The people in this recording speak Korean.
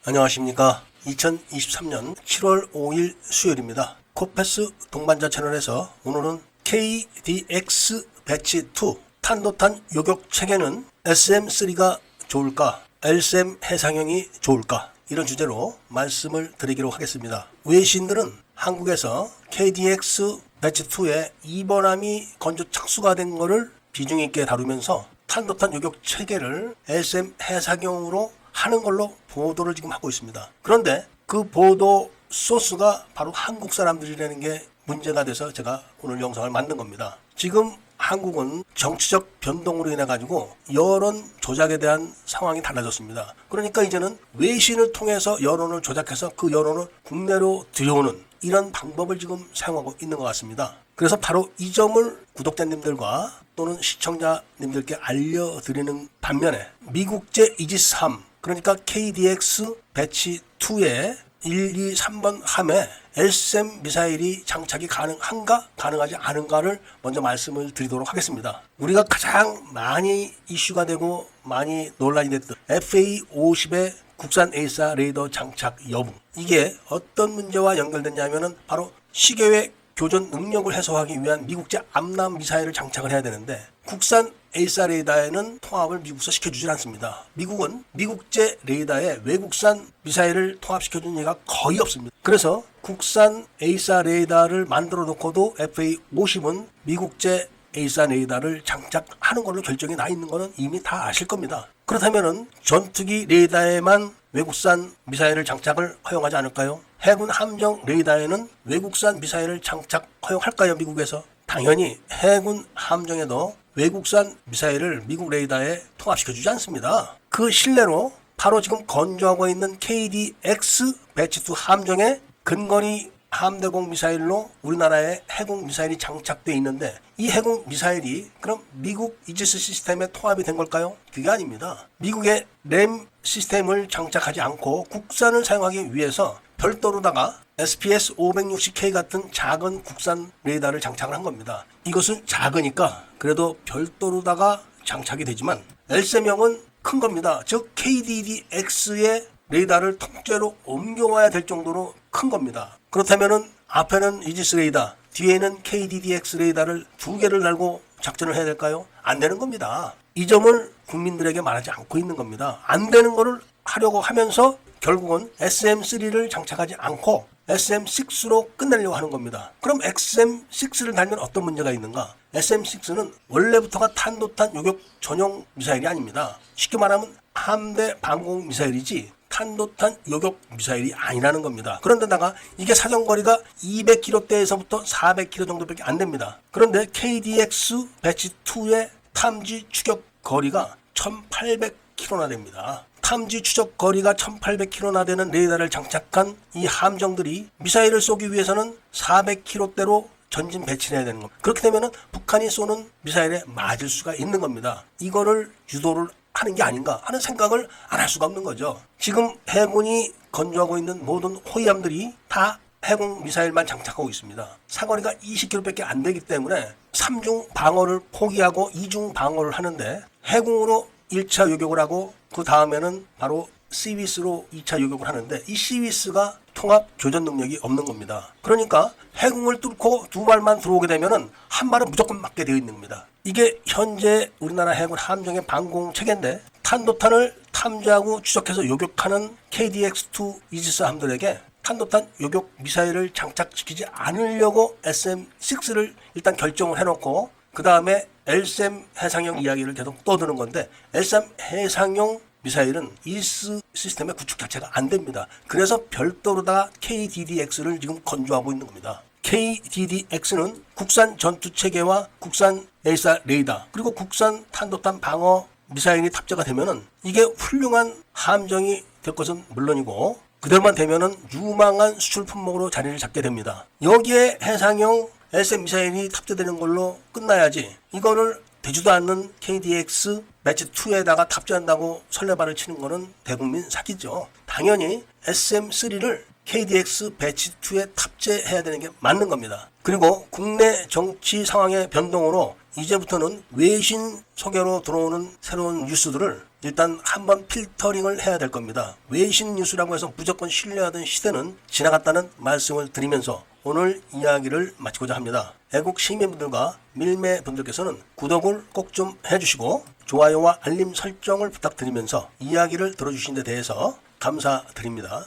안녕하십니까. 2023년 7월 5일 수요일입니다. 코패스 동반자 채널에서 오늘은 KDX 배치 2 탄도탄 요격 체계는 SM3가 좋을까, LSM 해상형이 좋을까, 이런 주제로 말씀을 드리기로 하겠습니다. 외신들은 한국에서 KDX 배치 2에 이번함이 건조 착수가 된 것을 비중 있게 다루면서 탄도탄 요격 체계를 LSM 해상형으로 하는 걸로 보도를 지금 하고 있습니다. 그런데 그 보도 소스가 바로 한국 사람들이라는 게 문제가 돼서 제가 오늘 영상을 만든 겁니다. 지금 한국은 정치적 변동으로 인해 가지고 여론 조작에 대한 상황이 달라졌습니다. 그러니까 이제는 외신을 통해서 여론을 조작해서 그 여론을 국내로 들여오는 이런 방법을 지금 사용하고 있는 것 같습니다. 그래서 바로 이 점을 구독자님들과 또는 시청자님들께 알려드리는 반면에 미국제 이지스-3, 그러니까 KDX 배치 2의 1, 2, 3번 함에 LSM 미사일이 장착이 가능한가 가능하지 않은가를 먼저 말씀을 드리도록 하겠습니다. 우리가 가장 많이 이슈가 되고 많이 논란이 됐던 FA-50의 국산 에이사 레이더 장착 여부, 이게 어떤 문제와 연결됐냐면은 바로 시계외 교전 능력을 해소하기 위한 미국제 암람 미사일을 장착을 해야 되는데 국산 에이사 레이더에는 통합을 미국에서 시켜주질 않습니다. 미국은 미국제 레이더에 외국산 미사일을 통합시켜주는 예가 거의 없습니다. 그래서 국산 에이사 레이더를 만들어 놓고도 FA-50은 미국제 에이사 레이더를 장착하는 걸로 결정이 나 있는 거는 이미 다 아실 겁니다. 그렇다면은 전투기 레이더에만 외국산 미사일을 장착을 허용하지 않을까요? 해군 함정 레이더에는 외국산 미사일을 장착 허용할까요? 미국에서? 당연히 해군 함정에도 외국산 미사일을 미국 레이더에 통합시켜주지 않습니다. 그 실내로 바로 지금 건조하고 있는 KDX 배치 2 함정에 근거리 함대공 미사일로 우리나라에 해공 미사일이 장착되어 있는데 이 해공 미사일이 그럼 미국 이지스 시스템에 통합이 된 걸까요? 그게 아닙니다. 미국의 램 시스템을 장착하지 않고 국산을 사용하기 위해서 별도로다가 SPS-560K 같은 작은 국산 레이더를 장착을 한 겁니다. 이것은 작으니까 그래도 별도로다가 장착이 되지만 LSM형은 큰 겁니다. 즉 KDDX의 레이더를 통째로 옮겨와야 될 정도로 큰 겁니다. 그렇다면은 앞에는 이지스 레이더, 뒤에는 KDDX 레이더를 두 개를 달고 작전을 해야 될까요? 안 되는 겁니다. 이 점을 국민들에게 말하지 않고 있는 겁니다. 안 되는 거를 하려고 하면서 결국은 SM3를 장착하지 않고 SM6로 끝내려고 하는 겁니다. 그럼 SM6를 달면 어떤 문제가 있는가? SM6는 원래부터가 탄도탄 요격 전용 미사일이 아닙니다. 쉽게 말하면 함대 방공 미사일이지 탄도탄 요격 미사일이 아니라는 겁니다. 그런데다가 이게 사정거리가 200km대에서부터 400km 정도밖에 안 됩니다. 그런데 KDX 배치 2의 탐지 추적 거리가 1800km나 됩니다. 탐지 추적 거리가 1800km나 되는 레이더를 장착한 이 함정들이 미사일을 쏘기 위해서는 400km대로 전진 배치를 해야 되는 겁니다. 그렇게 되면 북한이 쏘는 미사일에 맞을 수가 있는 겁니다. 이거를 유도를 하는 게 아닌가 하는 생각을 안 할 수가 없는 거죠. 지금 해군이 건조하고 있는 모든 호위함들이 다 해공 미사일만 장착하고 있습니다. 사거리가 20km밖에 안 되기 때문에 3중 방어를 포기하고 2중 방어를 하는데 해공으로 1차 요격을 하고 그 다음에는 바로 CWIS로 2차 요격을 하는데 이 CWIS가 통합 교전 능력이 없는 겁니다. 그러니까 해공을 뚫고 두 발만 들어오게 되면은 한 발은 무조건 맞게 되어 있는 겁니다. 이게 현재 우리나라 해군 함정의 방공 체계인데 탄도탄을 탐지하고 추적해서 요격하는 KDX-2 이지스 함들에게 탄도탄 요격 미사일을 장착시키지 않으려고 SM6를 일단 결정을 해놓고 그 다음에 LSM 해상형 이야기를 계속 떠드는 건데 LSM 해상형 미사일은 이지스 시스템의 구축 자체가 안 됩니다. 그래서 별도로다가 KDDX를 지금 건조하고 있는 겁니다. KDDX는 국산 전투체계와 국산 에이사 레이더 그리고 국산 탄도탄 방어 미사일이 탑재가 되면은 이게 훌륭한 함정이 될 것은 물론이고 그대로만 되면은 유망한 수출 품목으로 자리를 잡게 됩니다. 여기에 해상형 LSM 미사일이 탑재되는 걸로 끝나야지 이거를 되지도 않는 KDX 배치 2에다가 탑재한다고 설레발을 치는 거는 대국민 사기죠. 당연히 SM3를 KDX 배치 2에 탑재해야 되는 게 맞는 겁니다. 그리고 국내 정치 상황의 변동으로 이제부터는 외신 소개로 들어오는 새로운 뉴스들을 일단 한번 필터링을 해야 될 겁니다. 외신 뉴스라고 해서 무조건 신뢰하던 시대는 지나갔다는 말씀을 드리면서 오늘 이야기를 마치고자 합니다. 애국 시민분들과 밀매분들께서는 구독을 꼭 좀 해주시고 좋아요와 알림 설정을 부탁드리면서 이야기를 들어주신 데 대해서 감사드립니다.